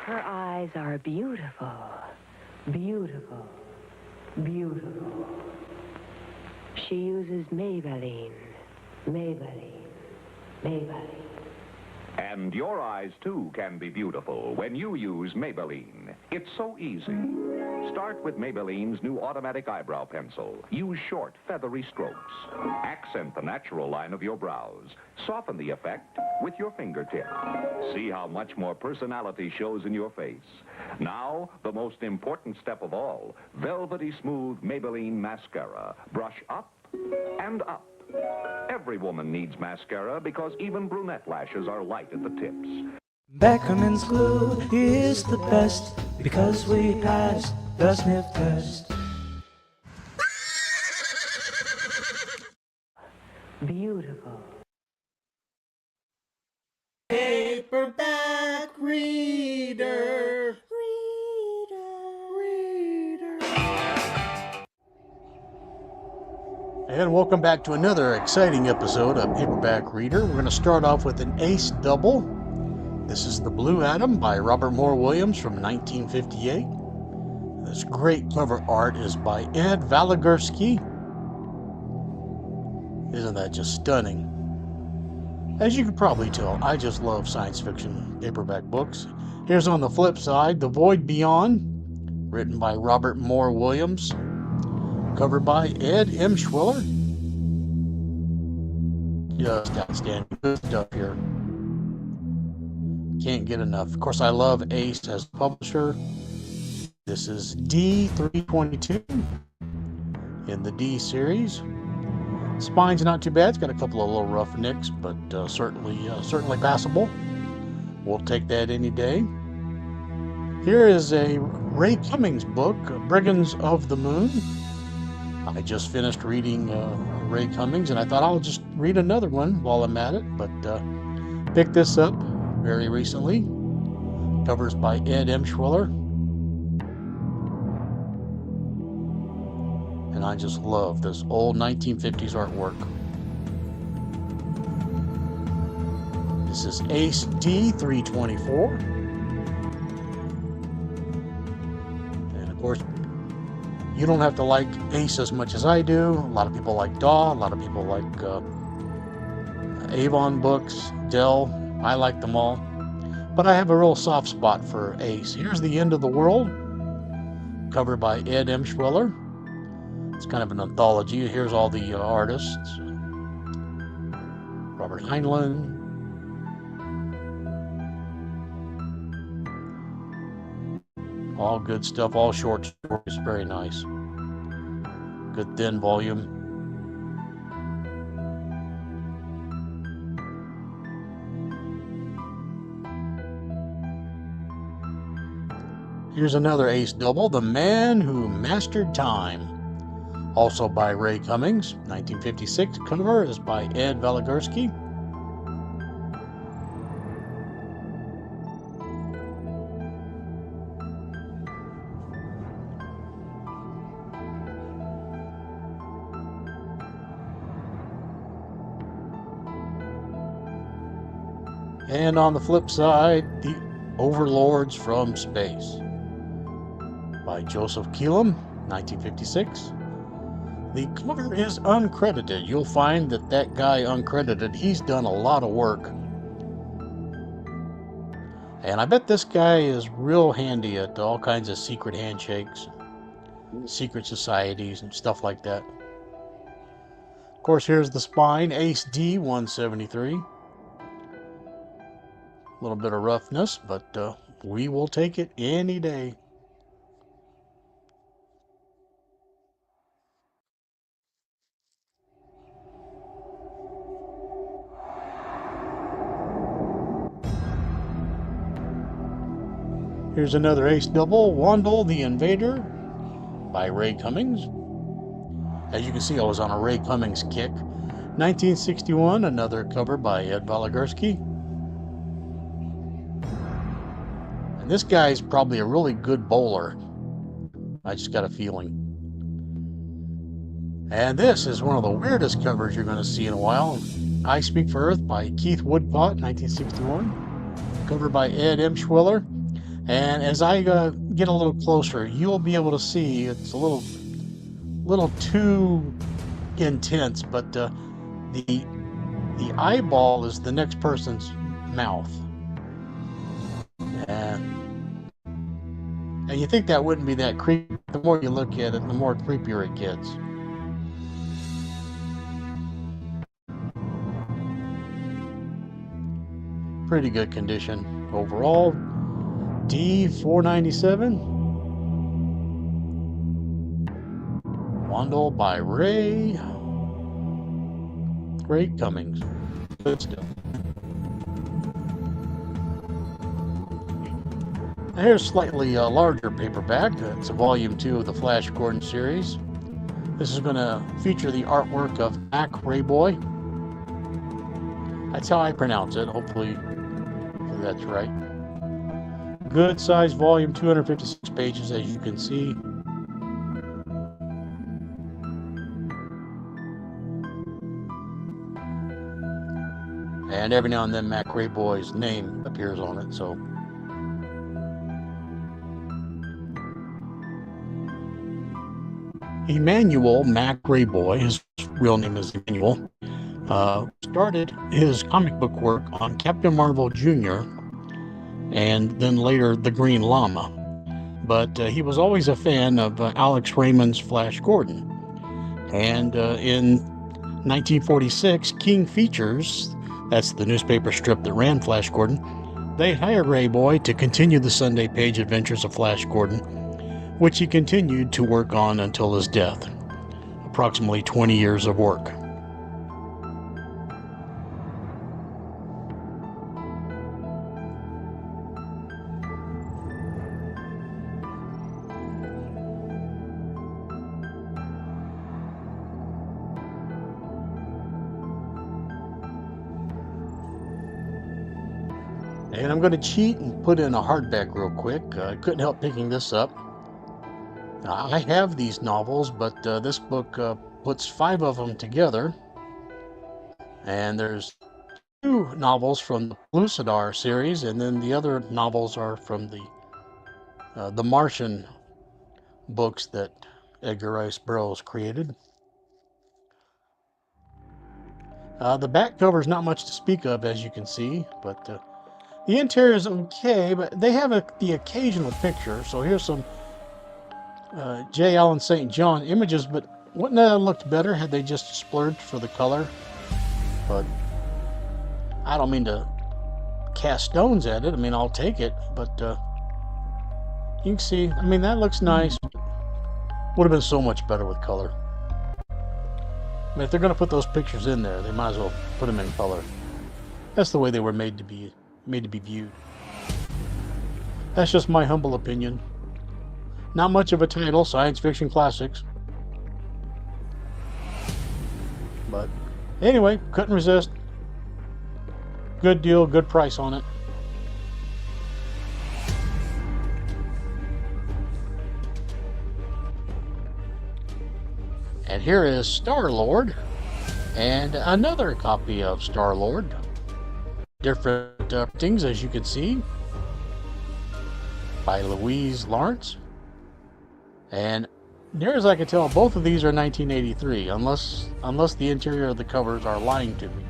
Her eyes are beautiful, beautiful, beautiful. She uses Maybelline, Maybelline, Maybelline. And your eyes, too, can be beautiful when you use Maybelline. It's so easy. Start with Maybelline's new automatic eyebrow pencil. Use short, feathery strokes. Accent the natural line of your brows. Soften the effect with your fingertip. See how much more personality shows in your face. Now, the most important step of all, velvety smooth Maybelline mascara. Brush up and up. Every woman needs mascara because even brunette lashes are light at the tips. Beckerman's glue is the best because we passed the sniff test. Beautiful. Paperback reader. And welcome back to another exciting episode of Paperback Reader. We're going to start off with an ace double. This is The Blue Atom by Robert Moore Williams from 1958. This great cover art is by Ed Valigursky. Isn't that just stunning? As you can probably tell, I just love science fiction paperback books. Here's on the flip side, The Void Beyond, written by Robert Moore Williams. Covered by Ed Emshwiller. Just outstanding. Good stuff here. Can't get enough. Of course, I love Ace as a publisher. This is D322 in the D series. Spine's not too bad. It's got a couple of little rough nicks, but certainly passable. We'll take that any day. Here is a Ray Cummings book, Brigands of the Moon. I just finished reading Ray Cummings, and I thought I'll just read another one while I'm at it, but picked this up very recently. Covers by Ed Emshwiller. And I just love this old 1950s artwork. This is Ace D324. And of course, you don't have to like Ace as much as I do. A lot of people like Daw. A lot of people like Avon books, Dell. I like them all. But I have a real soft spot for Ace. Here's The End of the World, covered by Ed Emshwiller. It's kind of an anthology. Here's all the artists. Robert Heinlein. All good stuff, all short stories, very nice. Good thin volume. Here's another ace double, The Man Who Mastered Time. Also by Ray Cummings, 1956. Cover is by Ed Valigursky. And on the flip side, The Overlords from Space by Joseph Keelam, 1956. The cover is uncredited. You'll find that guy uncredited, he's done a lot of work. And I bet this guy is real handy at all kinds of secret handshakes, secret societies, and stuff like that. Of course, here's the spine, Ace D173. A little bit of roughness, but we will take it any day. Here's another ace double, Wandle the Invader by Ray Cummings. As you can see, I was on a Ray Cummings kick. 1961, another cover by Ed Valigursky. And this guy's probably a really good bowler. I just got a feeling. And this is one of the weirdest covers you're going to see in a while. I Speak for Earth by Keith Woodcott, 1961. Cover by Ed Emshwiller. And as I get a little closer, you'll be able to see it's a little too intense, but the eyeball is the next person's mouth. And you think that wouldn't be that creepy. The more you look at it, the more creepier it gets. Pretty good condition overall. D497. Wandle by Ray Cummings. Good still. Here's a slightly larger paperback. It's a volume 2 of the Flash Gordon series. This is going to feature the artwork of Mac Rayboy. That's how I pronounce it. Hopefully that's right. Good size volume, 256 pages, as you can see. And every now and then Mac Rayboy's name appears on it, so. Emmanuel Mac Rayboy, his real name is Emmanuel, started his comic book work on Captain Marvel Jr. and then later the Green Llama. But he was always a fan of Alex Raymond's Flash Gordon. And in 1946, King Features, that's the newspaper strip that ran Flash Gordon, they hired Rayboy to continue the Sunday page adventures of Flash Gordon, which he continued to work on until his death. Approximately 20 years of work. And I'm going to cheat and put in a hardback real quick. I couldn't help picking this up. I have these novels, but this book puts 5 of them together. And there's 2 novels from the Pellucidar series, and then the other novels are from the Martian books that Edgar Rice Burroughs created. The back cover is not much to speak of, as you can see, but the interior is okay, but they have the occasional picture. So here's some J. Allen St. John images, but wouldn't that have looked better had they just splurged for the color? But I don't mean to cast stones at it. I mean, I'll take it, but you can see, I mean, that looks nice. Would have been so much better with color. I mean, if they're going to put those pictures in there, they might as well put them in color. That's the way they were made to be viewed. That's just my humble opinion. Not much of a title, science fiction classics. But anyway, couldn't resist. Good deal, good price on it. And here is Star-Lord and another copy of Star-Lord. Different things, as you can see, by Louise Lawrence. And near as I can tell, both of these are 1983, unless the interior of the covers are lying to me.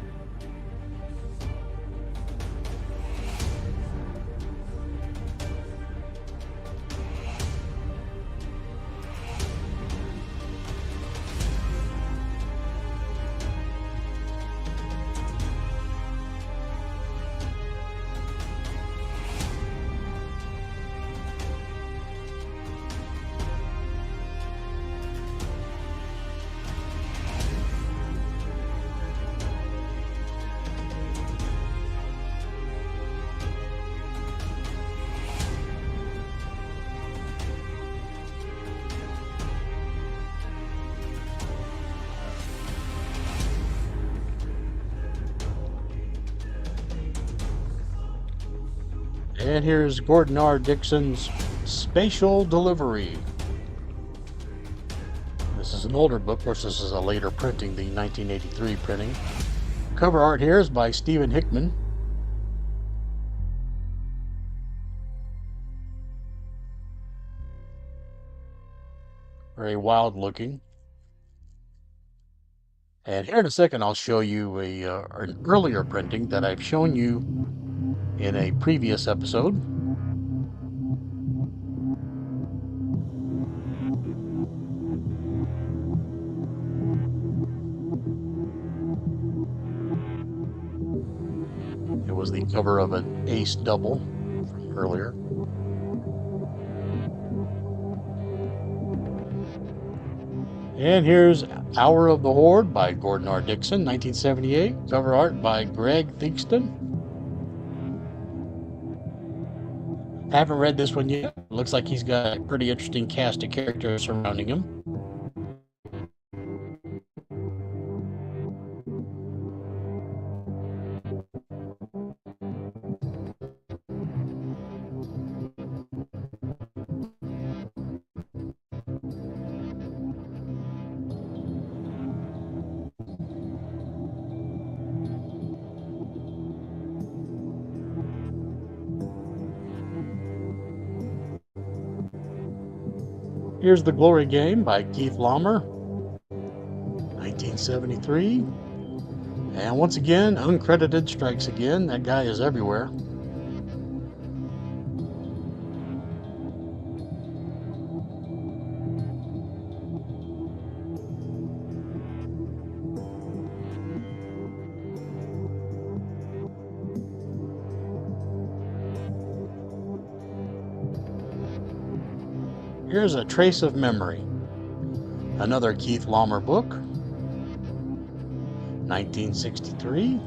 And here's Gordon R. Dixon's Spatial Delivery. This is an older book. Of course, this is a later printing, the 1983 printing. Cover art here is by Stephen Hickman. Very wild looking. And here in a second, I'll show you an earlier printing that I've shown you in a previous episode. It was the cover of an Ace double from earlier. And here's Hour of the Horde by Gordon R. Dixon, 1978. Cover art by Greg Theakston. Haven't read this one yet. Looks like he's got a pretty interesting cast of characters surrounding him. Here's The Glory Game by Keith Laumer, 1973. And once again, uncredited strikes again. That guy is everywhere. Here's A Trace of Memory, another Keith Laumer book, 1963.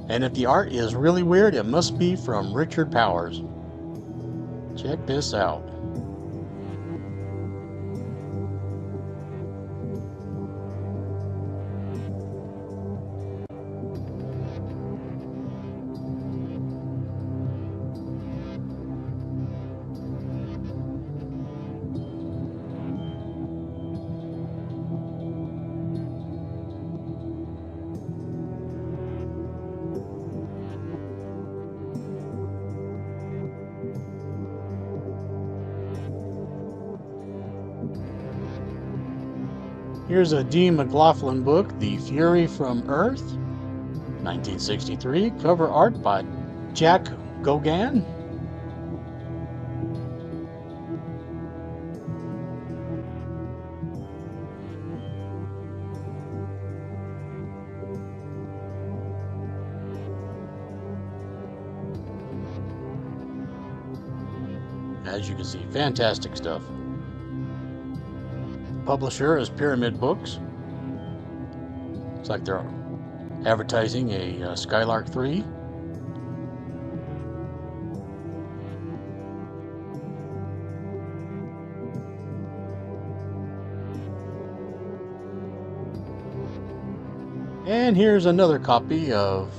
And if the art is really weird, it must be from Richard Powers. Check this out. Here's a D. McLaughlin book, The Fury from Earth, 1963. Cover art by Jack Gauguin. As you can see, fantastic stuff. Publisher is Pyramid Books. Looks like they're advertising a Skylark 3. And here's another copy of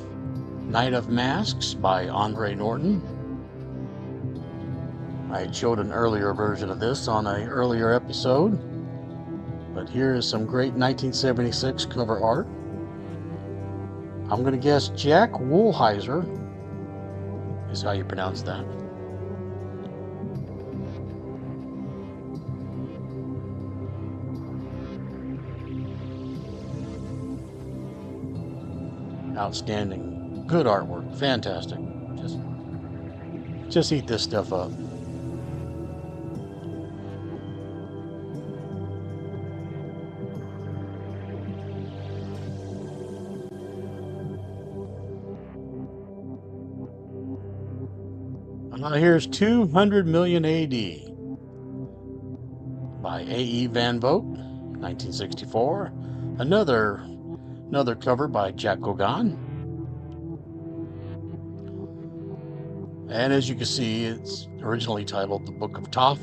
Night of Masks by Andre Norton. I had showed an earlier version of this on an earlier episode. But here is some great 1976 cover art. I'm going to guess Jack Woolheiser is how you pronounce that. Outstanding. Good artwork. Fantastic. Just eat this stuff up. Here's 200 Million AD by A.E. Van Vogt, 1964. Another cover by Jack Gauguin. And as you can see, it's originally titled The Book of Thoth,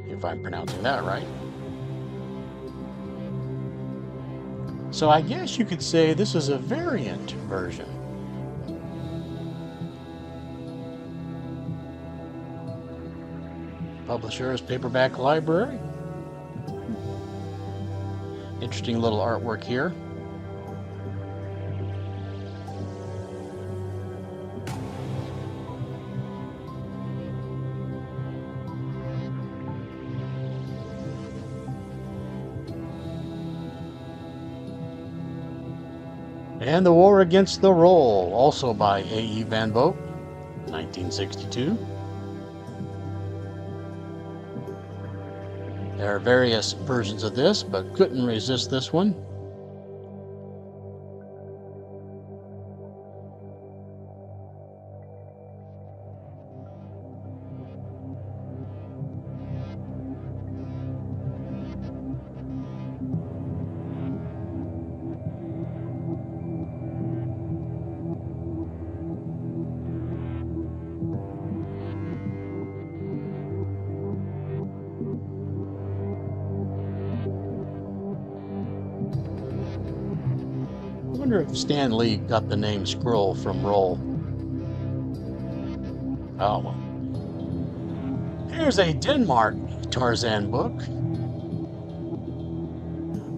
if I'm pronouncing that right. So I guess you could say this is a variant version. Publisher is Paperback Library. Interesting little artwork here. And The War Against the Roll, also by A.E. Van Vogt, 1962. There are various versions of this, but couldn't resist this one. I wonder if Stan Lee got the name Skrull from Roll. Oh well. Here's a Denmark Tarzan book.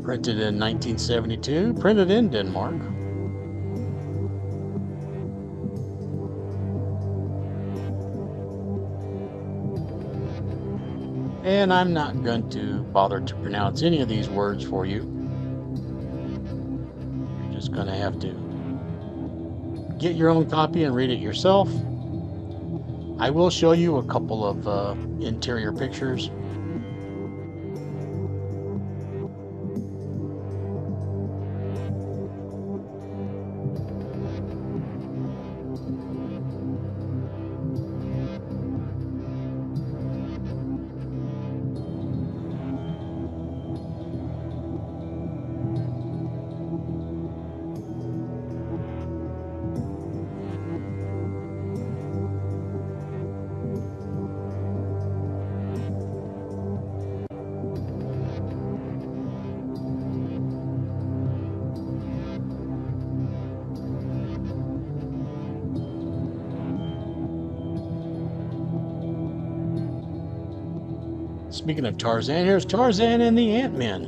Printed in 1972, printed in Denmark. And I'm not going to bother to pronounce any of these words for you. You're just going to have to get your own copy and read it yourself. I will show you a couple of interior pictures. Speaking of Tarzan, here's Tarzan and the Ant-Men.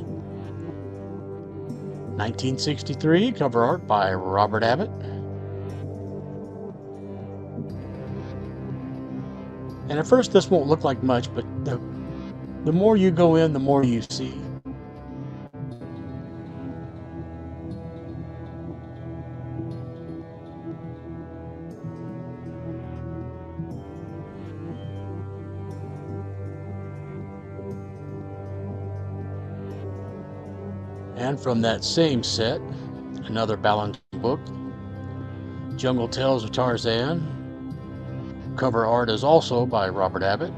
1963, cover art by Robert Abbott. And at first this won't look like much, but the more you go in, the more you see. And from that same set, another balanced book, Jungle Tales of Tarzan. Cover art is also by Robert Abbott.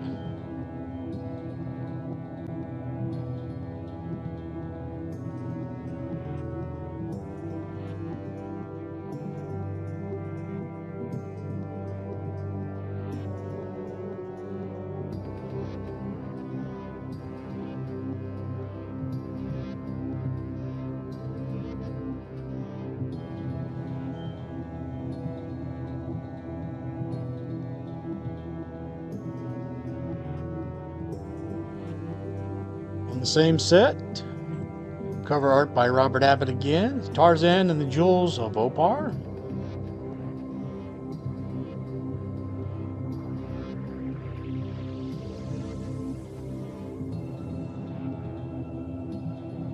The same set, cover art by Robert Abbott again, Tarzan and the Jewels of Opar.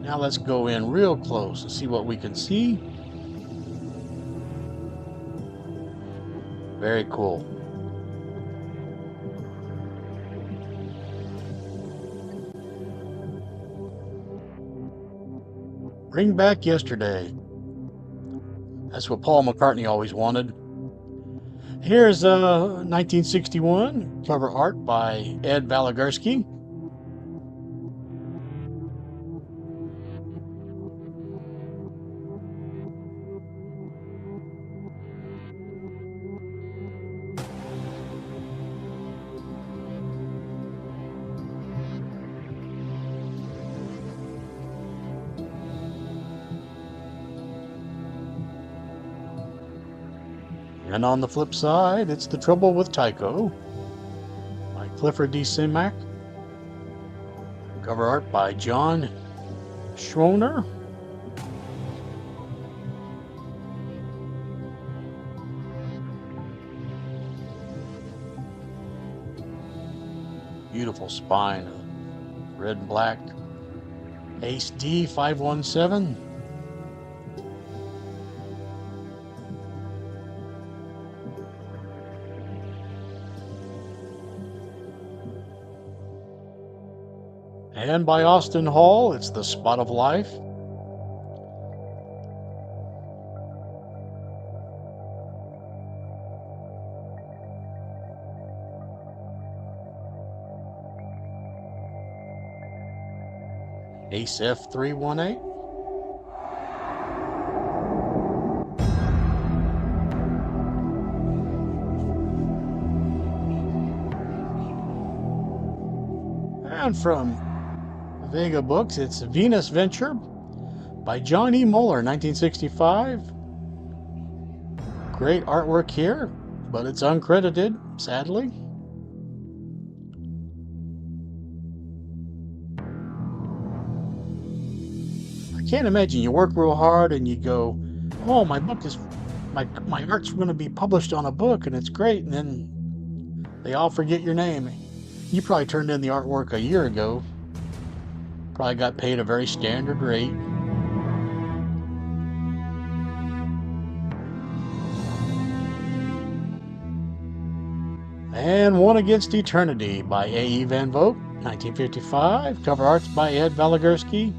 Now let's go in real close and see what we can see. Very cool. Bring back yesterday. That's what Paul McCartney always wanted. Here's 1961, cover art by Ed Valagursky. And on the flip side, it's The Trouble with Tycho by Clifford D. Simak. Cover art by John Schroner. Beautiful spine, red and black. Ace D 517. And by Austin Hall, it's The Spot of Life. Ace F318. And from Vega Books, it's Venus Venture by John E. Muller, 1965. Great artwork here, but it's uncredited, sadly. I can't imagine you work real hard and you go, oh, my art's going to be published on a book and it's great, and then they all forget your name. You probably turned in the artwork a year ago. Probably got paid a very standard rate. And One Against Eternity by A.E. Van Vogt, 1955. Cover arts by Ed Valigursky.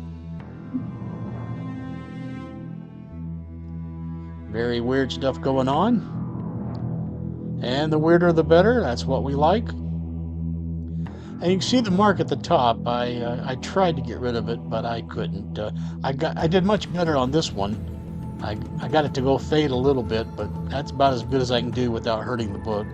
Very weird stuff going on. And the weirder the better, that's what we like. And you can see the mark at the top. I tried to get rid of it, but I couldn't. I did much better on this one. I got it to go fade a little bit, but that's about as good as I can do without hurting the book.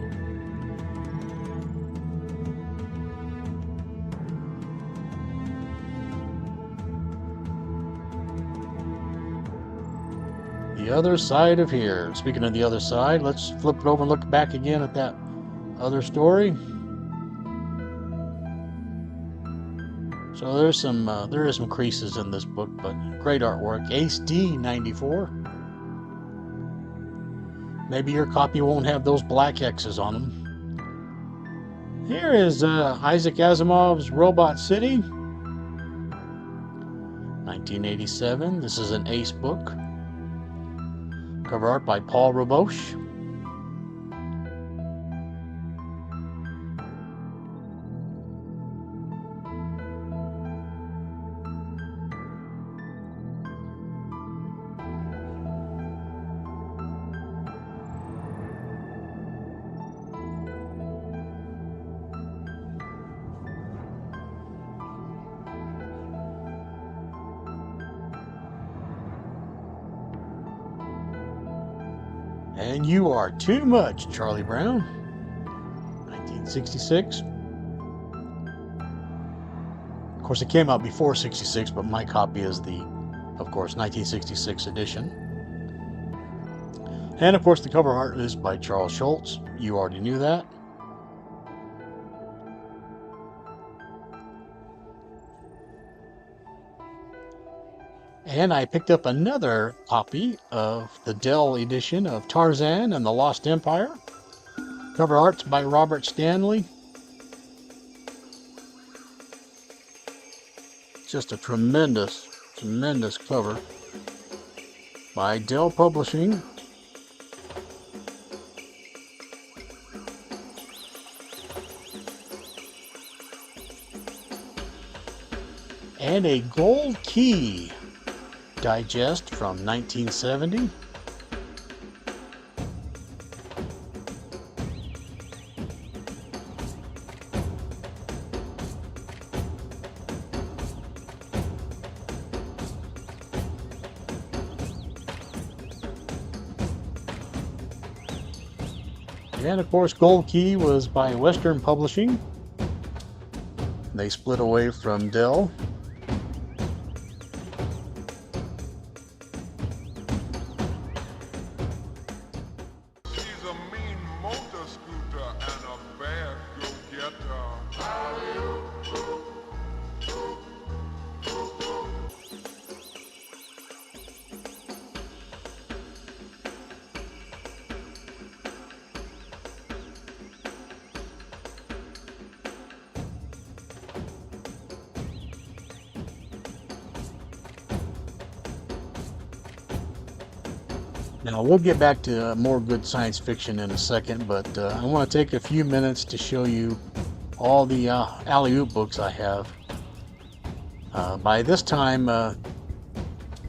The Other Side of Here. Speaking of the other side, let's flip it over and look back again at that other story. So there is some creases in this book, but great artwork. Ace D 94. Maybe your copy won't have those black X's on them. Here is Isaac Asimov's Robot City, 1987. This is an Ace book. Cover art by Paul Raboche. And You Are Too Much, Charlie Brown, 1966. Of course, it came out before 66, but my copy is the, of course, 1966 edition. And of course, the cover art is by Charles Schultz. You already knew that. And I picked up another copy of the Dell edition of Tarzan and the Lost Empire. Cover art's by Robert Stanley. Just a tremendous, tremendous cover by Dell Publishing. And a gold key digest from 1970. And of course, Gold Key was by Western Publishing. They split away from Dell. Now, we'll get back to more good science fiction in a second, but I want to take a few minutes to show you all the alley-oop books I have. By this time,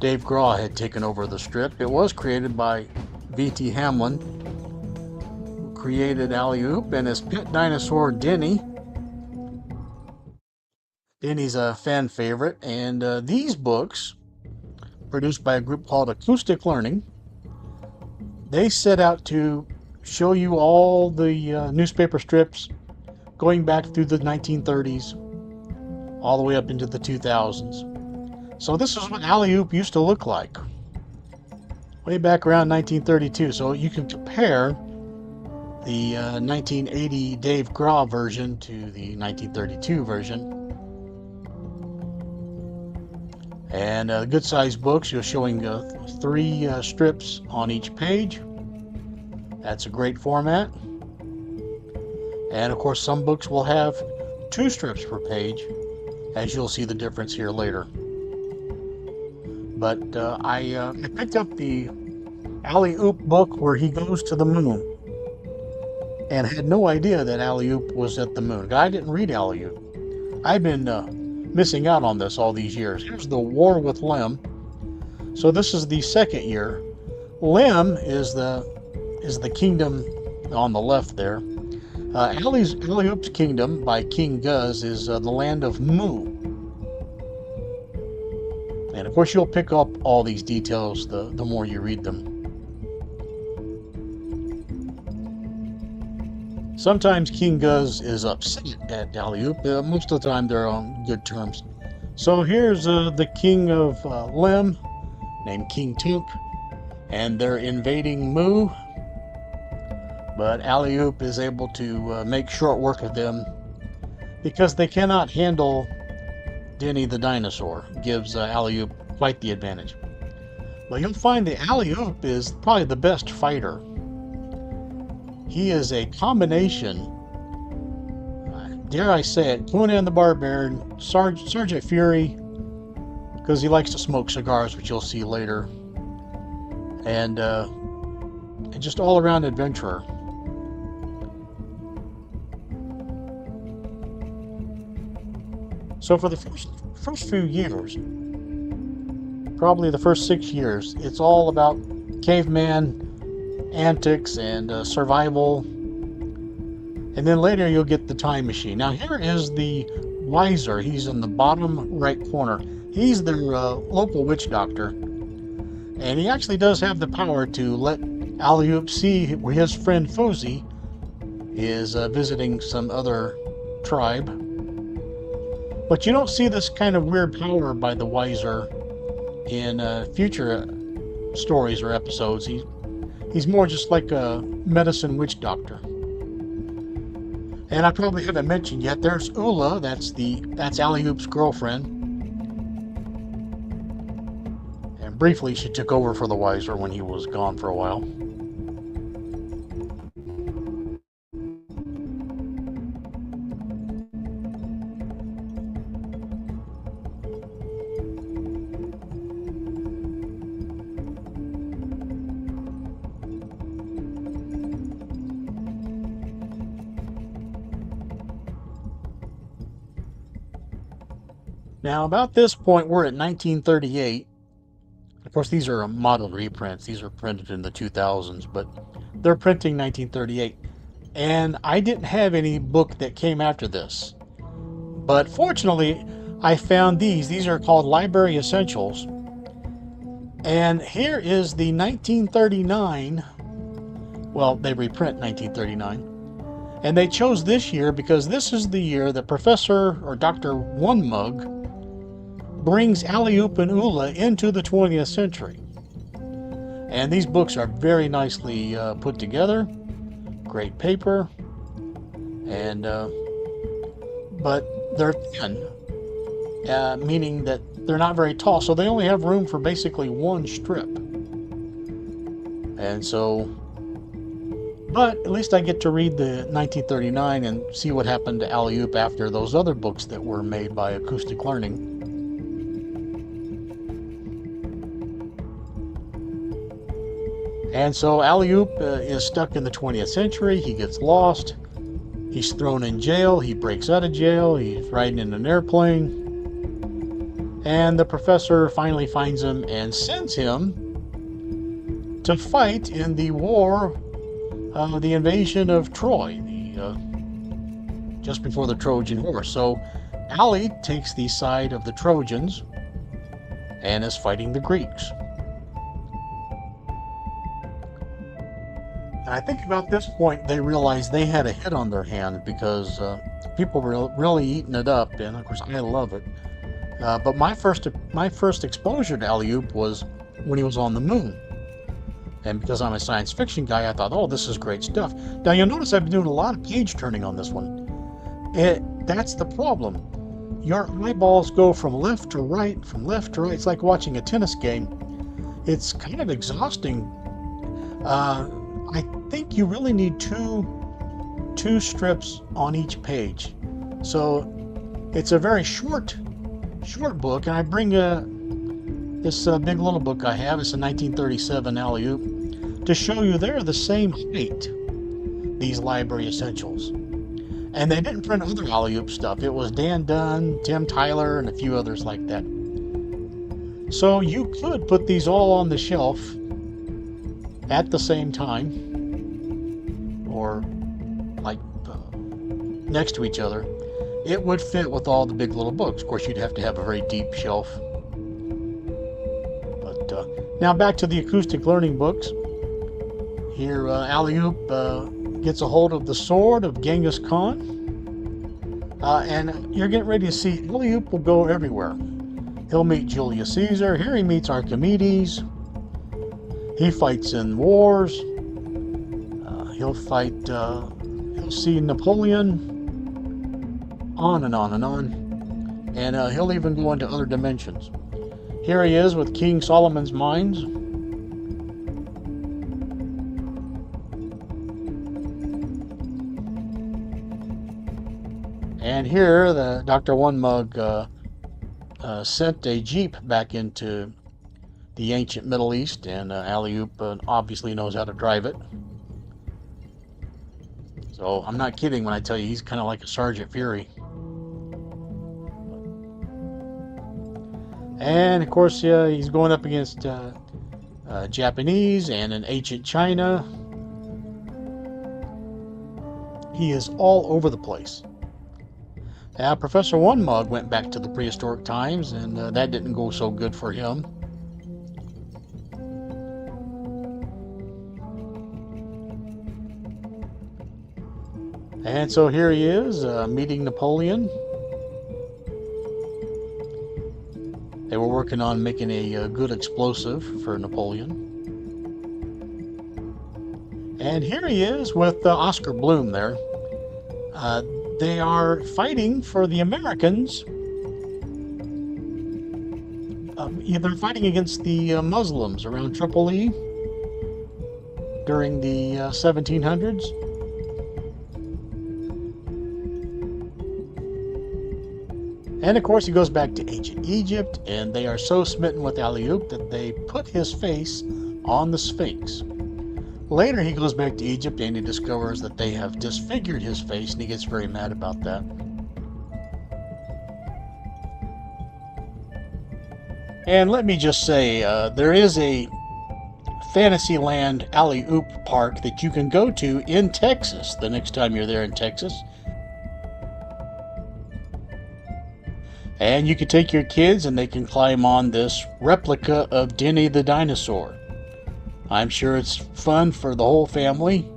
Dave Graw had taken over the strip. It was created by V.T. Hamlin, who created Alley-Oop, and his pet dinosaur, Denny. Denny's a fan favorite, and these books, produced by a group called Acoustic Learning, they set out to show you all the newspaper strips going back through the 1930s, all the way up into the 2000s. So this is what Alley-Oop used to look like, way back around 1932. So you can compare the 1980 Dave Graw version to the 1932 version. And good sized books, you're showing 3 strips on each page. That's a great format. And of course, some books will have 2 strips per page, as you'll see the difference here later. But I picked up the Alley-Oop book where he goes to the moon, and had no idea that Alley-Oop was at the moon. I didn't read Alley-Oop. I've been missing out on this all these years. Here's the War with Lem. So this is the second year. Lem is the kingdom on the left there. Alley-Oop's kingdom by King Guz is the land of Mu. And of course you'll pick up all these details the more you read them. Sometimes King Guz is upset at Alley-Oop. Most of the time they're on good terms. So here's the king of Lem, named King Tunk, and they're invading Mu. But Alley-Oop is able to make short work of them because they cannot handle Denny the dinosaur. Gives Alley-Oop quite the advantage. But you'll find that Alley-Oop is probably the best fighter. He is a combination, dare I say it, Conan the Barbarian, Sergeant Fury, because he likes to smoke cigars, which you'll see later, and just all-around adventurer. So for the first few years, probably the first 6 years, it's all about caveman antics and survival, and then later you'll get the time machine. Now here is the Wiser. He's in the bottom right corner. He's their local witch doctor, and he actually does have the power to let Alley-Oop see where his friend Fousey is visiting some other tribe. But you don't see this kind of weird power by the Wiser in future stories or episodes. He's more just like a medicine witch doctor. And I probably haven't mentioned yet, there's Ula, that's Alley-Oop's girlfriend. And briefly she took over for the Wiser when he was gone for a while. Now, about this point, we're at 1938. Of course, these are model reprints. These are printed in the 2000s, but they're printing 1938. And I didn't have any book that came after this. But fortunately, I found these. These are called Library Essentials. And here is the 1939, well, they reprint 1939. And they chose this year because this is the year that Professor or Dr. One Mug brings Alley-Oop and Ula into the 20th century. And these books are very nicely put together, great paper, and but they're thin, meaning that they're not very tall, so they only have room for basically one strip. And so, but at least I get to read the 1939 and see what happened to Alley-Oop after those other books that were made by Acoustic Learning. And so Alley-Oop is stuck in the 20th century. He gets lost. He's thrown in jail. He breaks out of jail. He's riding in an airplane. And the professor finally finds him and sends him to fight in the war, the invasion of Troy, just before the Trojan War. So Allie takes the side of the Trojans and is fighting the Greeks. And I think about this point they realized they had a hit on their hands because people were really eating it up, and of course I love it. But my first exposure to alley-oop was when he was on the moon. And because I'm a science fiction guy, I thought, oh, this is great stuff. Now, you'll notice I've been doing a lot of page turning on this one. That's the problem. Your eyeballs go from left to right, from left to right. It's like watching a tennis game. It's kind of exhausting. I think you really need two strips on each page. So it's a very short book, and I bring this Big Little book I have. It's a 1937 alley-oop to show you they're the same height, these library essentials. And they didn't print other alley-oop stuff. It was Dan Dunn, Tim Tyler, and a few others like that. So you could put these all on the shelf at the same time, or like next to each other. It would fit with all the Big Little books. Of course, you'd have to have a very deep shelf. But now back to the acoustic learning books. Here, alley-oop gets a hold of the sword of Genghis Khan. And you're getting ready to see alley-oop will go everywhere. He'll meet Julius Caesar. Here he meets Archimedes. He fights in wars. He'll see Napoleon. On and on and on. And he'll even go into other dimensions. Here he is with King Solomon's mines. And here, the Dr. One Mug sent a jeep back into the ancient Middle East, and alley-oop obviously knows how to drive it. So I'm not kidding when I tell you he's kind of like a Sergeant Fury. And of course, he's going up against Japanese and in ancient China. He is all over the place. Professor One Mug went back to the prehistoric times, and that didn't go so good for him. And so here he is, meeting Napoleon. They were working on making a good explosive for Napoleon. And here he is with Oscar Bloom there. They are fighting for the Americans. They're fighting against the Muslims around Tripoli during the 1700s. And of course he goes back to ancient Egypt, and they are so smitten with alley-oop that they put his face on the Sphinx. Later he goes back to Egypt and he discovers that they have disfigured his face, and he gets very mad about that. And let me just say, there is a Fantasyland alley-oop park that you can go to in Texas the next time you're there in Texas. And you can take your kids and they can climb on this replica of Denny the dinosaur. I'm sure it's fun for the whole family.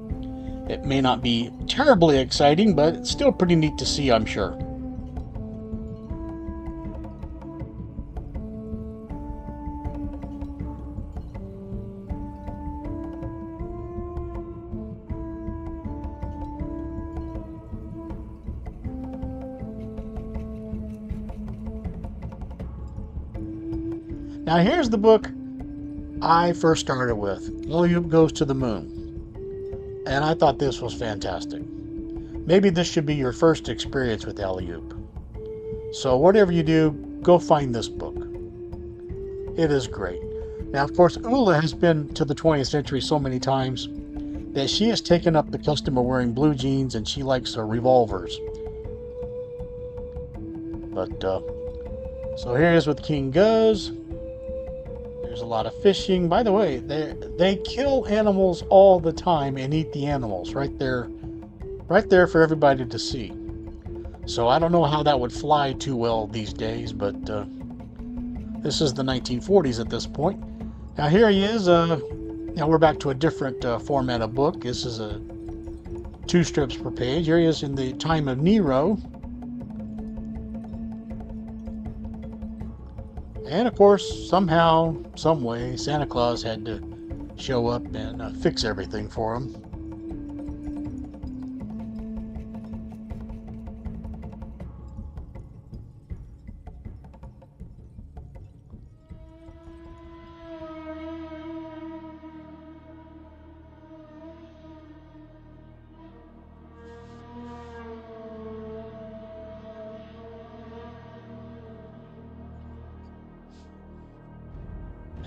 It may not be terribly exciting, but it's still pretty neat to see, I'm sure. Now here's the book I first started with. Alley-oop Goes to the Moon. And I thought this was fantastic. Maybe this should be your first experience with alley-oop. So whatever you do, go find this book. It is great. Now, of course, Ula has been to the 20th century so many times that she has taken up the custom of wearing blue jeans, and she likes revolvers. But So here's what the king goes. There's a lot of fishing. By the way, they kill animals all the time and eat the animals right there for everybody to see. So I don't know how that would fly too well these days, but this is the 1940s at this point. Now here he is. Now we're back to a different format of book. This is 2 strips per page. Here he is in the time of Nero. And of course, somehow, some way, Santa Claus had to show up and fix everything for him.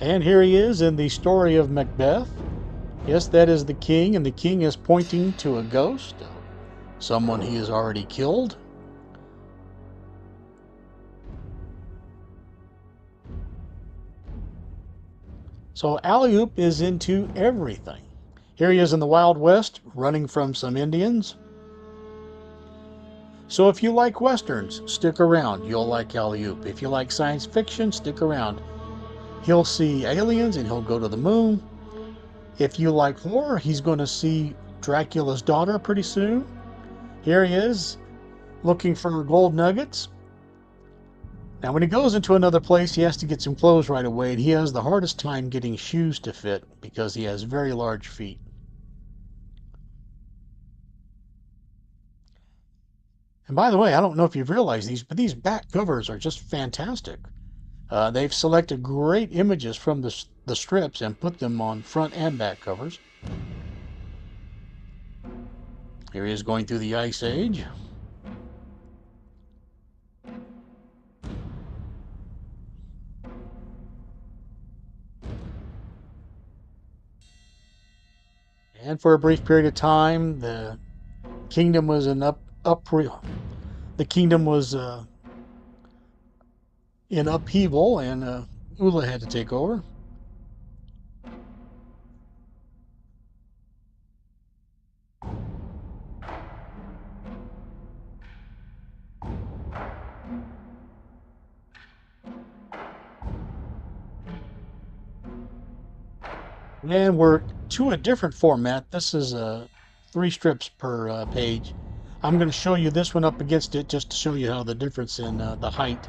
And here he is in the story of Macbeth. Yes, that is the king, and the king is pointing to a ghost, someone he has already killed. So Alley-oop is into everything. Here he is in the Wild West, running from some Indians. So if you like westerns, stick around. You'll like Alley-oop. If you like science fiction, stick around. He'll see aliens and he'll go to the moon. If you like horror, he's going to see Dracula's daughter pretty soon. Here he is, looking for gold nuggets. Now when he goes into another place, he has to get some clothes right away, and he has the hardest time getting shoes to fit because he has very large feet. And by the way, I don't know if you've realized these, but these back covers are just fantastic. They've selected great images from the strips and put them on front and back covers. Here he is going through the Ice Age. And for a brief period of time, the kingdom was in in upheaval, and Ula had to take over. And we're to a different format. This is 3 strips per page. I'm going to show you this one up against it just to show you how the difference in the height.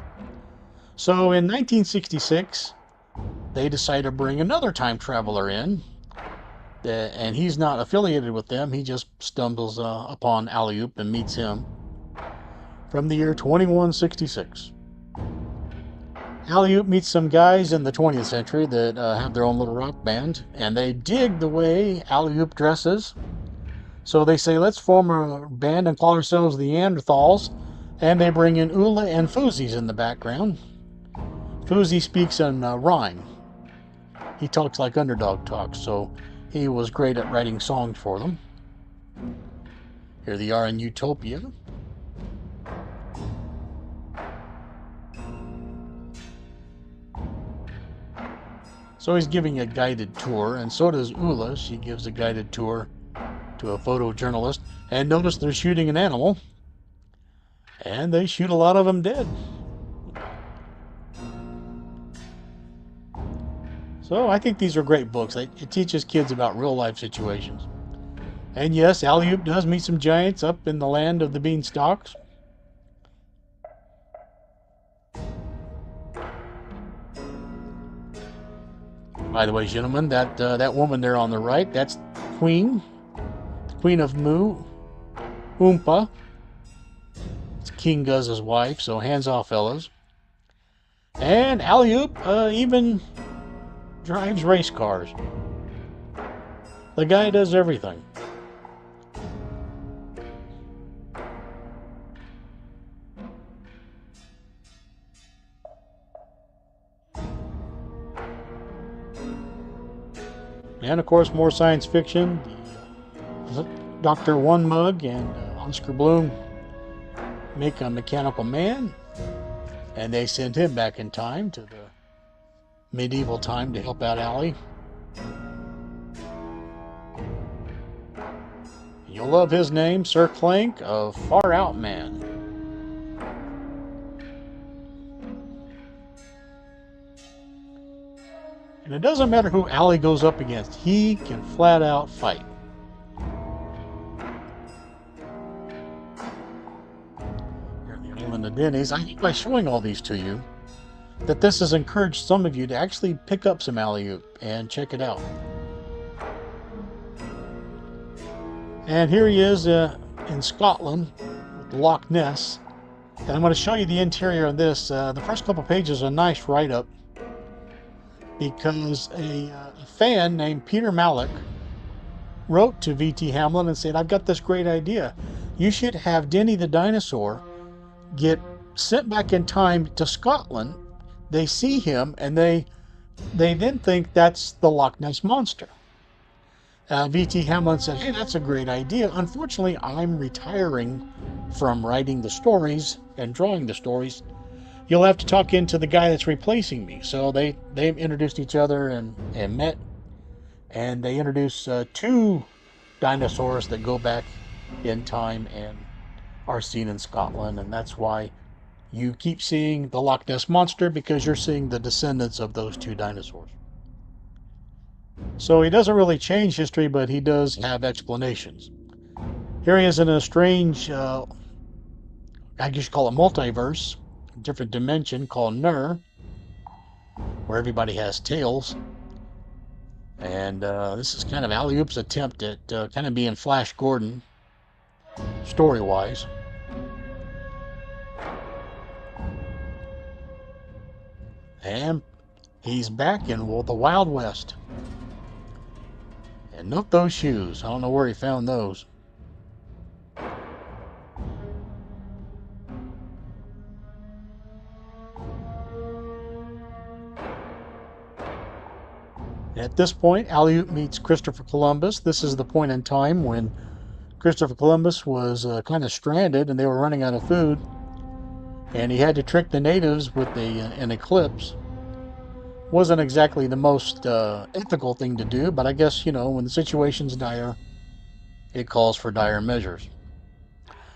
So in 1966, they decided to bring another time traveler in, and he's not affiliated with them. He just stumbles upon Alley-oop and meets him from the year 2166. Alley-oop meets some guys in the 20th century that have their own little rock band, and they dig the way Alley-oop dresses. So they say, let's form a band and call ourselves the Neanderthals, and they bring in Ula and Foozie's in the background. Foozie speaks in rhyme. He talks like Underdog talks, so he was great at writing songs for them. Here they are in Utopia. So he's giving a guided tour, and so does Ula. She gives a guided tour to a photojournalist. And notice they're shooting an animal, and they shoot a lot of them dead. So I think these are great books. It teaches kids about real life situations. And yes, Alley-oop does meet some giants up in the land of the beanstalks. By the way, gentlemen, that woman there on the right, that's Queen. The Queen of Mu, Oompa. It's King Guz's wife, so hands off, fellas. And Alley-oop even drives race cars. The guy does everything. And of course, more science fiction. Dr. One Mug and Oscar Bloom make a mechanical man. And they send him back in time to the medieval time to help out Allie. You'll love his name, Sir Clank of Far Out Man. And it doesn't matter who Allie goes up against, he can flat out fight. Here in the island of Denny's, I think by showing all these to you, that this has encouraged some of you to actually pick up some alley-oop and check it out. And here he is in Scotland with Loch Ness. And I'm going to show you the interior of this. The first couple pages are a nice write-up because a fan named Peter Malick wrote to V.T. Hamlin and said, I've got this great idea. You should have Denny the dinosaur get sent back in time to Scotland. They see him and they then think that's the Loch Ness Monster. V.T. Hamlin said, hey, that's a great idea. Unfortunately, I'm retiring from writing the stories and drawing the stories. You'll have to talk into the guy that's replacing me. So they introduced each other and met. And they introduced two dinosaurs that go back in time and are seen in Scotland. And that's why you keep seeing the Loch Ness Monster, because you're seeing the descendants of those two dinosaurs. So he doesn't really change history, but he does have explanations. Here he is in a strange, I guess you call it multiverse, a different dimension called Nur, where everybody has tails. And this is kind of Alley-Oop's attempt at kind of being Flash Gordon, story-wise. And he's back in the Wild West. And note those shoes. I don't know where he found those. At this point, Alley-Oop meets Christopher Columbus. This is the point in time when Christopher Columbus was kind of stranded and they were running out of food. And he had to trick the natives with an eclipse. Wasn't exactly the most ethical thing to do, but I guess, you know, when the situation's dire, it calls for dire measures.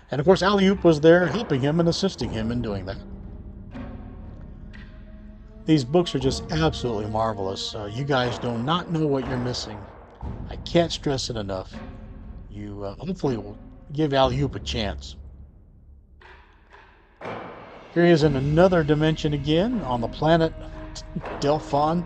And of course, Alley-Oop was there helping him and assisting him in doing that. These books are just absolutely marvelous. You guys do not know what you're missing. I can't stress it enough. You hopefully will give Alley-Oop a chance. Here he is in another dimension again on the planet Delphon.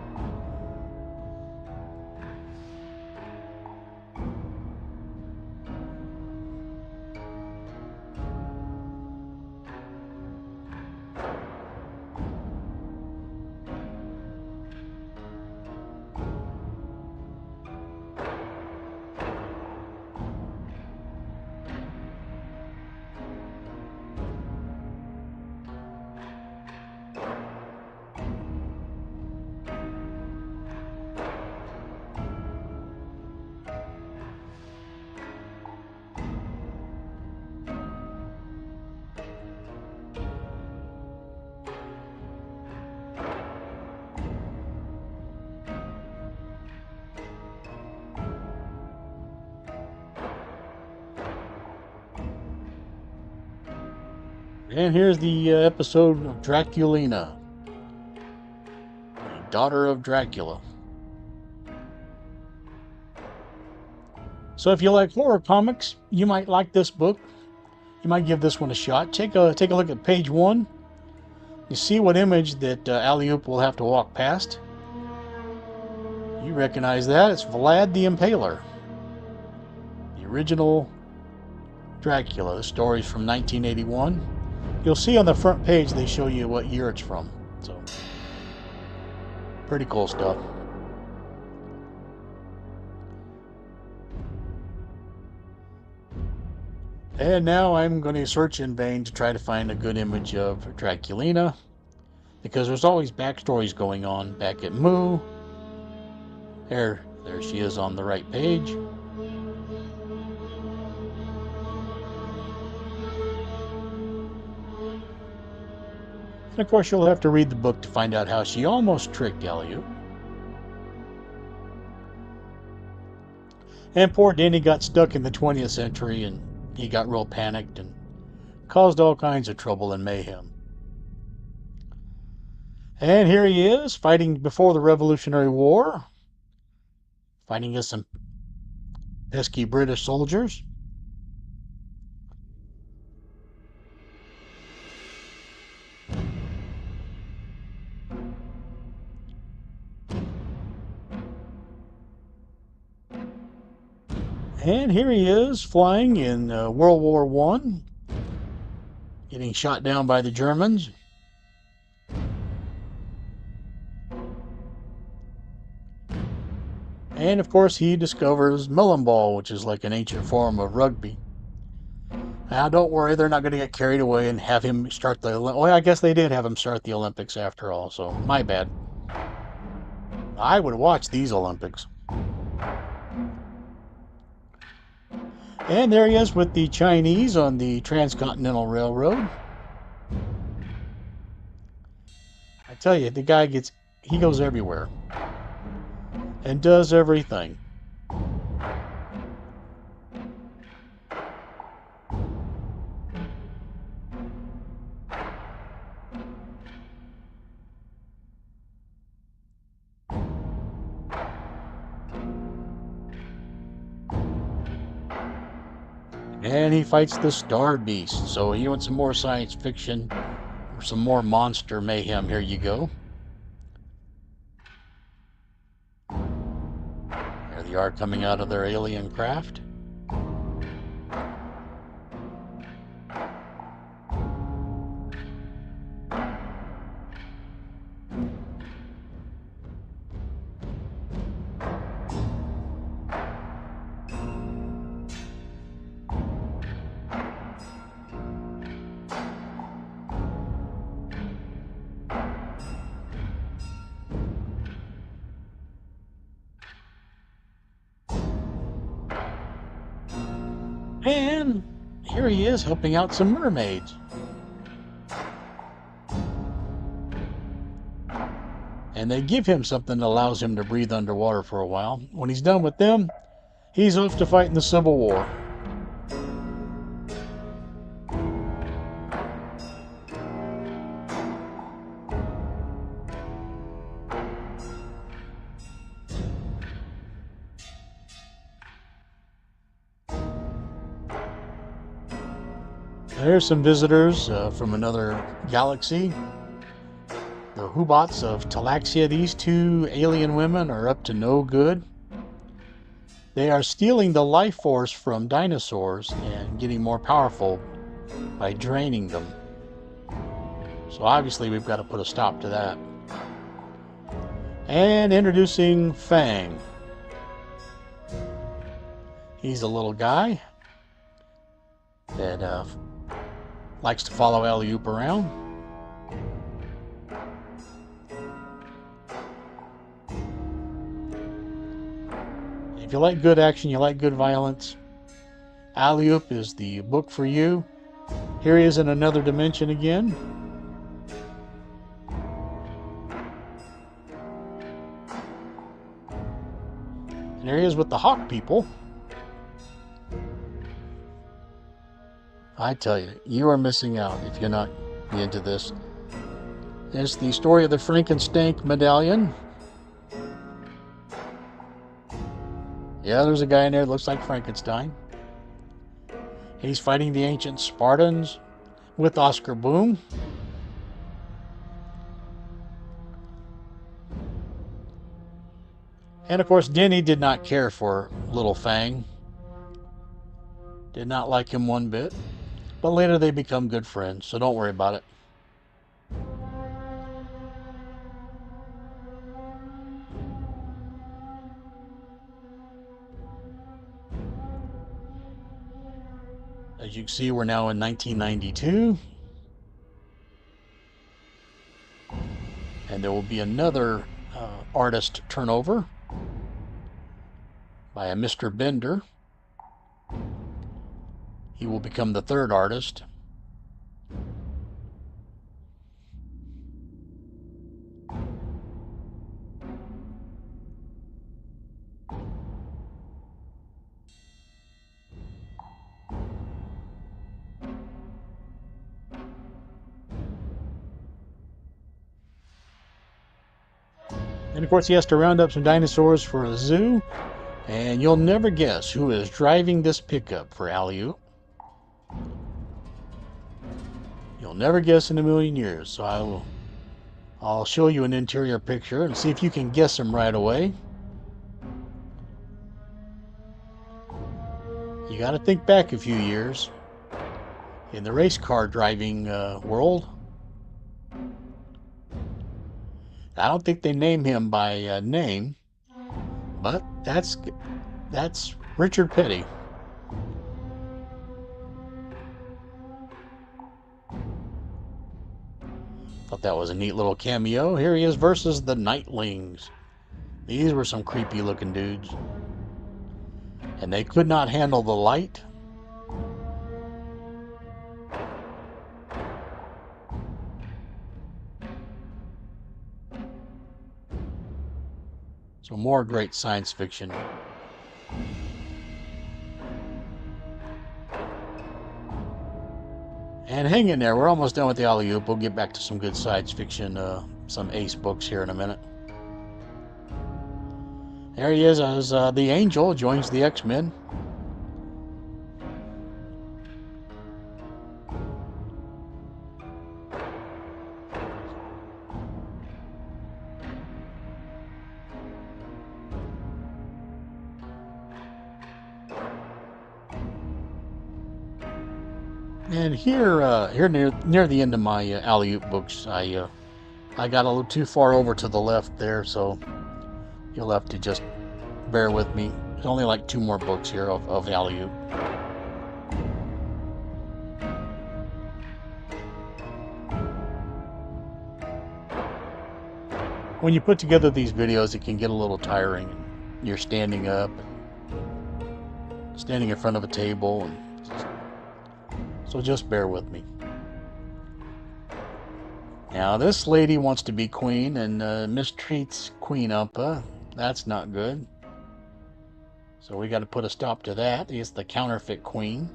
And here's the episode of Draculina, the daughter of Dracula. So if you like horror comics, you might like this book. You might give this one a shot. Take a look at page 1. You see what image that Alley-Oop will have to walk past. You recognize that. It's Vlad the Impaler, the original Dracula. The story's from 1981. You'll see on the front page they show you what year it's from. So, pretty cool stuff. And now I'm going to search in vain to try to find a good image of Draculina, because there's always backstories going on back at Moo. There she is on the right page. And of course, you'll have to read the book to find out how she almost tricked Elliot. And poor Denny got stuck in the 20th century, and he got real panicked and caused all kinds of trouble and mayhem. And here he is, fighting before the Revolutionary War, fighting against some pesky British soldiers. And here he is, flying in World War I, getting shot down by the Germans. And of course, he discovers melon ball, which is like an ancient form of rugby. Now, don't worry, they're not going to get carried away and have him start the... Well, I guess they did have him start the Olympics after all, so my bad. I would watch these Olympics. And there he is with the Chinese on the Transcontinental Railroad. I tell you, the guy he goes everywhere and does everything. And he fights the Star Beast. So you want some more science fiction or some more monster mayhem? Here you go. There they are coming out of their alien craft. And here he is helping out some mermaids. And they give him something that allows him to breathe underwater for a while. When he's done with them, he's off to fight in the Civil War. There's some visitors from another galaxy. The Hubots of Talaxia. These two alien women are up to no good. They are stealing the life force from dinosaurs and getting more powerful by draining them. So obviously we've got to put a stop to that. And introducing Fang. He's a little guy that likes to follow Alley-oop around. If you like good action, you like good violence, Alley-oop is the book for you. Here he is in another dimension again. And there he is with the Hawk people. I tell you, you are missing out if you're not into this. It's the story of the Frankenstein medallion. Yeah, there's a guy in there that looks like Frankenstein. He's fighting the ancient Spartans with Oscar Boom. And of course, Denny did not care for little Fang. Did not like him one bit. But later they become good friends, so don't worry about it. As you can see, we're now in 1992. And there will be another artist turnover by a Mr. Bender. He will become the third artist. And of course he has to round up some dinosaurs for a zoo. And you'll never guess who is driving this pickup for Alley-oop. You'll never guess in a million years. So I'll show you an interior picture and see if you can guess him right away. You got to think back a few years in the race car driving world. I don't think they name him by name, but that's Richard Petty. Thought that was a neat little cameo. Here he is versus the Nightlings. These were some creepy looking dudes. And they could not handle the light. So more great science fiction. And hang in there, we're almost done with the alley-oop. We'll get back to some good science fiction, some Ace books here in a minute. There he is as the Angel joins the X-Men. And here near the end of my alley-oop books, I got a little too far over to the left there, so you'll have to just bear with me. There's only like 2 more books here of alley-oop. When you put together these videos, it can get a little tiring. You're standing up, standing in front of a table, and so just bear with me. Now this lady wants to be queen and mistreats Queen Umpa. That's not good. So we got to put a stop to that. It's the counterfeit queen.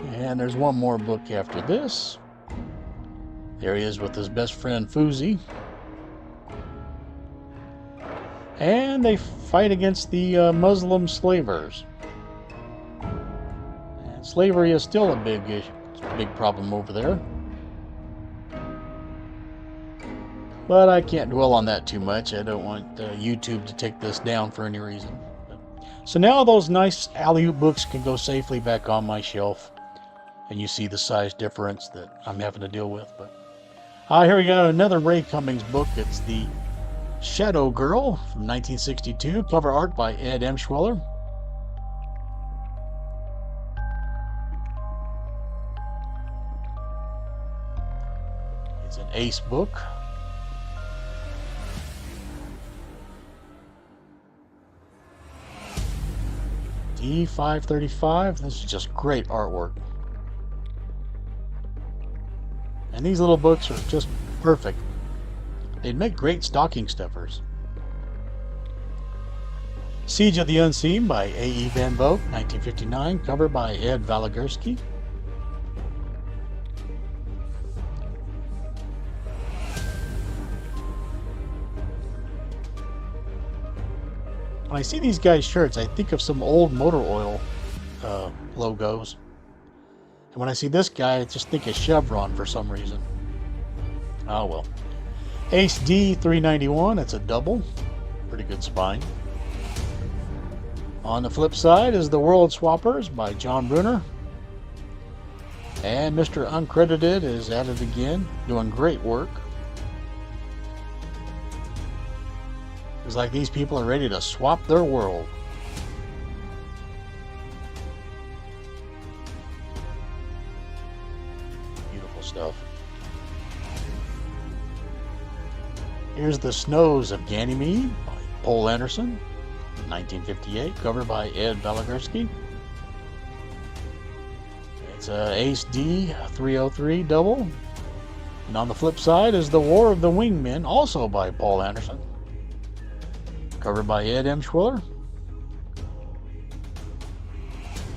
And there's one more book after this. There he is with his best friend Foozie. And they fight against the Muslim slavers. And slavery is still a big problem over there. But I can't dwell on that too much. I don't want YouTube to take this down for any reason. So now those nice alley-oop books can go safely back on my shelf. And you see the size difference that I'm having to deal with. But here we go, another Ray Cummings book. It's the Shadow Girl from 1962, cover art by Ed Emshwiller. It's an Ace book. D535. This is just great artwork. And these little books are just perfect. They'd make great stocking stuffers. Siege of the Unseen by A.E. Van Vogt, 1959, cover by Ed Valagursky. When I see these guys' shirts, I think of some old motor oil logos. And when I see this guy, I just think of Chevron for some reason. Oh well. Ace D391, that's a double. Pretty good spine. On the flip side is The World Swappers by John Brunner. And Mr. Uncredited is at it again, doing great work. It's like these people are ready to swap their world. Beautiful stuff. Here's The Snows of Ganymede by Poul Anderson, 1958, covered by Ed Valagursky. It's a Ace D303 double. And on the flip side is The War of the Wingmen, also by Paul Anderson. Covered by Ed M. Schwiller.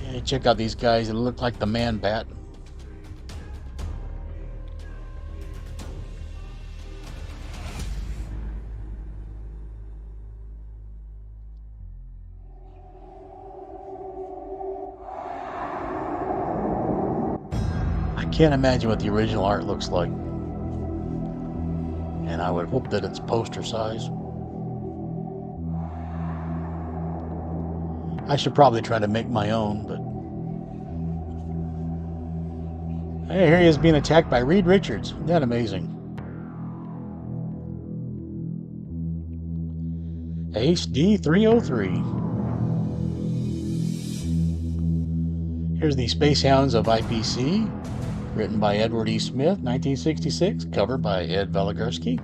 Hey, check out these guys that look like the Man-Bat. I can't imagine what the original art looks like. And I would hope that it's poster size. I should probably try to make my own, but... Hey, here he is being attacked by Reed Richards. Isn't that amazing? Ace D303. Here's the Space Hounds of IPC, written by Edward E. Smith, 1966, covered by Ed Valigorsky.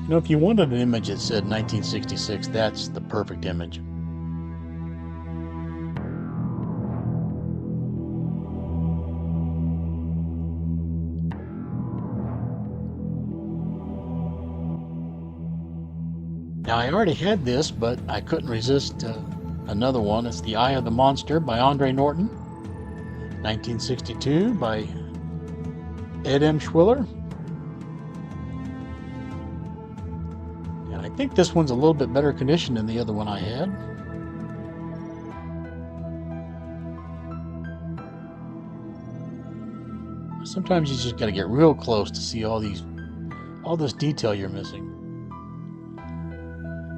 You know, if you wanted an image that said 1966, that's the perfect image. Now, I already had this, but I couldn't resist another one. It's The Eye of the Monster by Andre Norton, 1962 by Ed M. Schwiller. And I think this one's a little bit better condition than the other one I had. Sometimes you just got to get real close to see all this detail you're missing.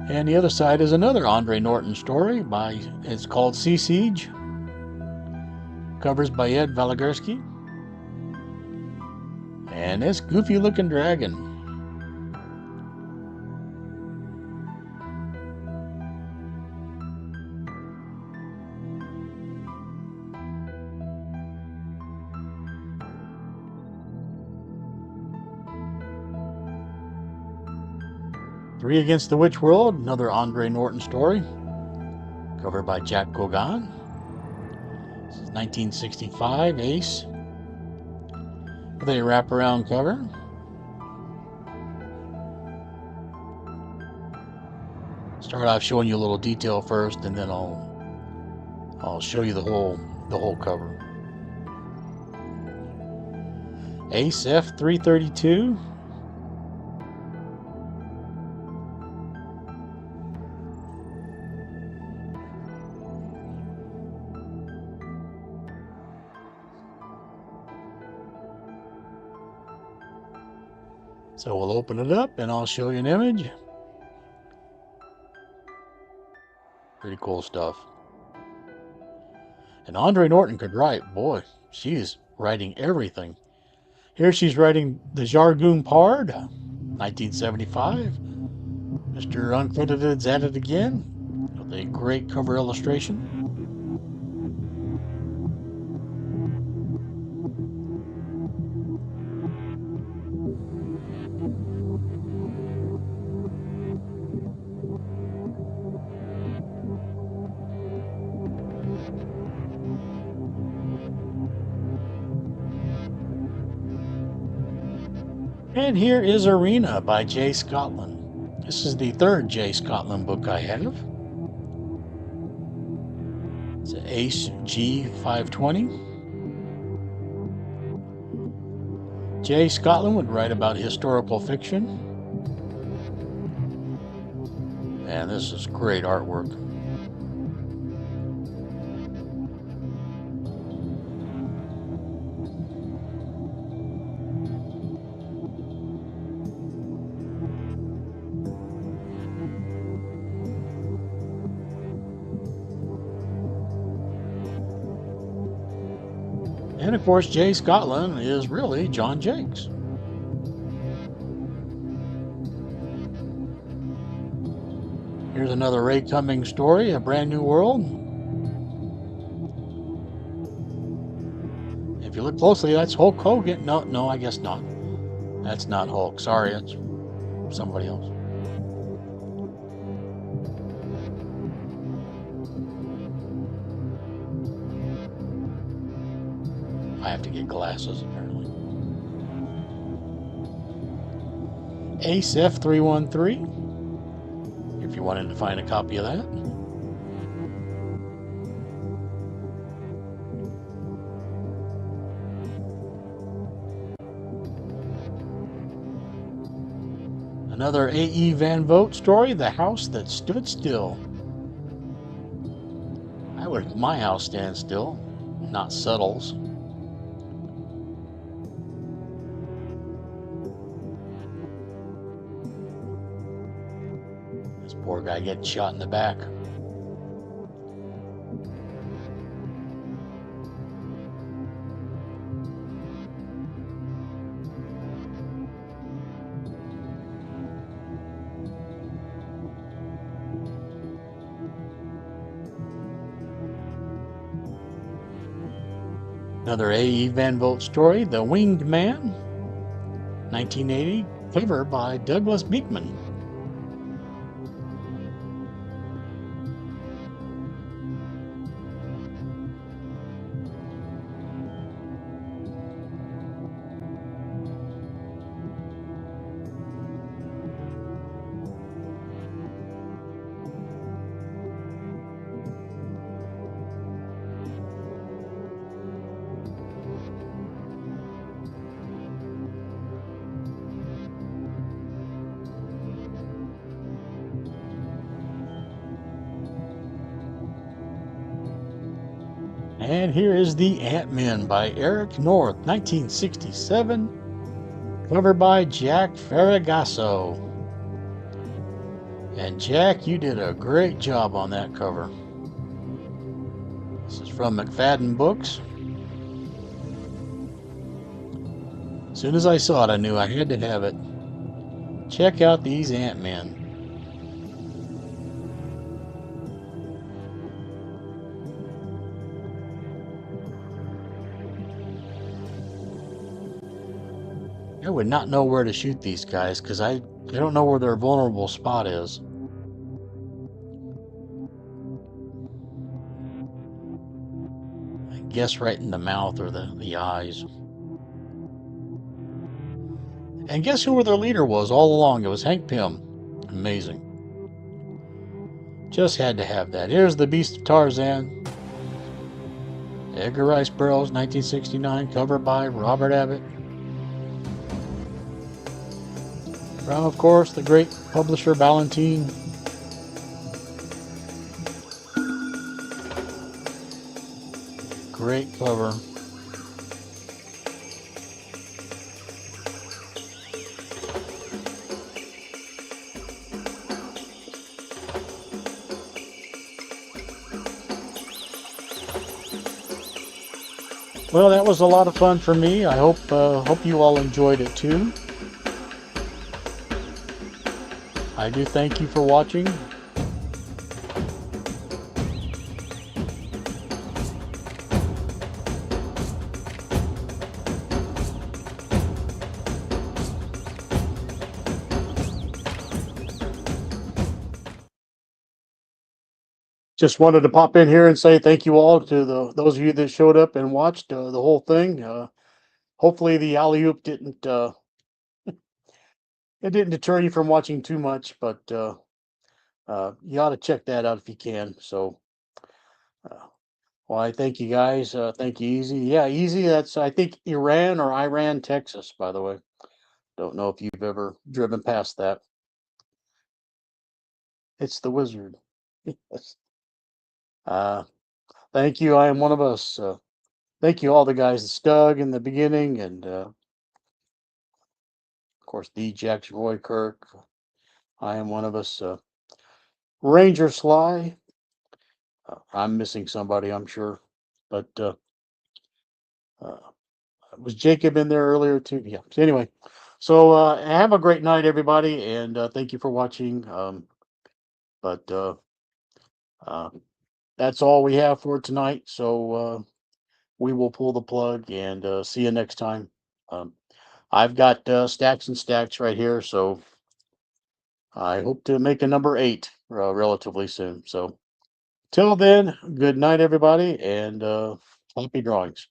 And the other side is another Andre Norton story it's called Sea Siege. Covers by Ed Valigorsky. And this goofy looking dragon. Three Against the Witch World, another Andre Norton story, covered by Jack Gogan. This is 1965, Ace, with a wraparound cover. Start off showing you a little detail first, and then I'll show you the whole cover. Ace F332. So we'll open it up and I'll show you an image. Pretty cool stuff. And Andre Norton could write. Boy, she's writing everything. Here she's writing The Jargoon Pard, 1975. Mr. Uncredited's at it again with a great cover illustration. And here is Arena by Jay Scotland. This is the third Jay Scotland book I have. It's an Ace G520. Jay Scotland would write about historical fiction. And this is great artwork. And of course, Jay Scotland is really John Jakes. Here's another Ray Cummings story, A Brand New World. If you look closely, that's Hulk Hogan. No, no, I guess not. That's not Hulk. Sorry, it's somebody else. I have to get glasses, apparently. Ace F313, if you wanted to find a copy of that. Another A.E. Van Vogt story, The House That Stood Still. I would my house stand still, not settles. This poor guy getting shot in the back. Another A.E. Van Vogt story, The Winged Man, 1980, cover by Douglas Beekman. And here is The Ant-Man by Eric North, 1967, covered by Jack Ferragasso. And Jack, you did a great job on that cover. This is from McFadden Books. As soon as I saw it, I knew I had to have it. Check out these Ant-Men. I would not know where to shoot these guys because I don't know where their vulnerable spot is. I guess right in the mouth or the eyes. And guess who their leader was all along? It was Hank Pym. Amazing. Just had to have that. Here's The Beast of Tarzan. Edgar Rice Burroughs, 1969, cover by Robert Abbott. From, of course, the great publisher Ballantine. Great cover. Well, that was a lot of fun for me. I hope you all enjoyed it too. I do thank you for watching. Just wanted to pop in here and say thank you all to those of you that showed up and watched the whole thing. Hopefully the alley-oop didn't it didn't deter you from watching too much, but you ought to check that out if you can. So, well, I thank you guys. Thank you, Easy. Yeah, Easy. That's I think Iran or Iran, Texas. By the way, don't know if you've ever driven past that. It's the Wizard. Yes. Thank you. I am one of us. Thank you, all the guys that Stug in the beginning, and of course, D. Jackson, Roy Kirk. I am one of us. Ranger Sly. I'm missing somebody, I'm sure, but was Jacob in there earlier too? Yeah. So anyway, so have a great night, everybody, and thank you for watching. But that's all we have for tonight. So we will pull the plug and see you next time. Um, I've got stacks and stacks right here, so I hope to make a number 8 relatively soon. So till then, good night, everybody, and happy drawings.